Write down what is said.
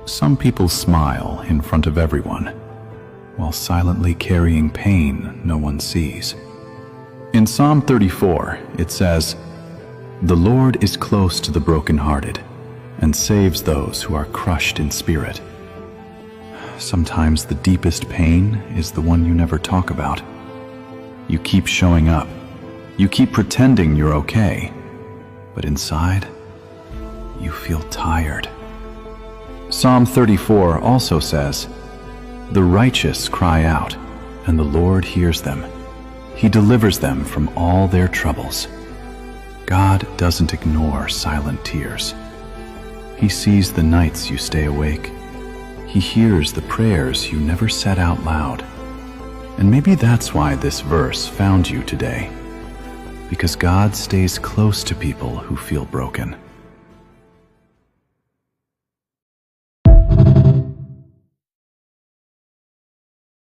Some people smile in front of everyone, while silently carrying pain no one sees. In Psalm 34, it says, "The Lord is close to the brokenhearted and saves those who are crushed in spirit." Sometimes the deepest pain is the one you never talk about. You keep showing up. You keep pretending you're okay. But inside, you feel tired. Psalm 34 also says, "The righteous cry out, and the Lord hears them. He delivers them from all their troubles." God doesn't ignore silent tears. He sees the nights you stay awake. He hears the prayers you never said out loud. And maybe that's why this verse found you today. Because God stays close to people who feel broken.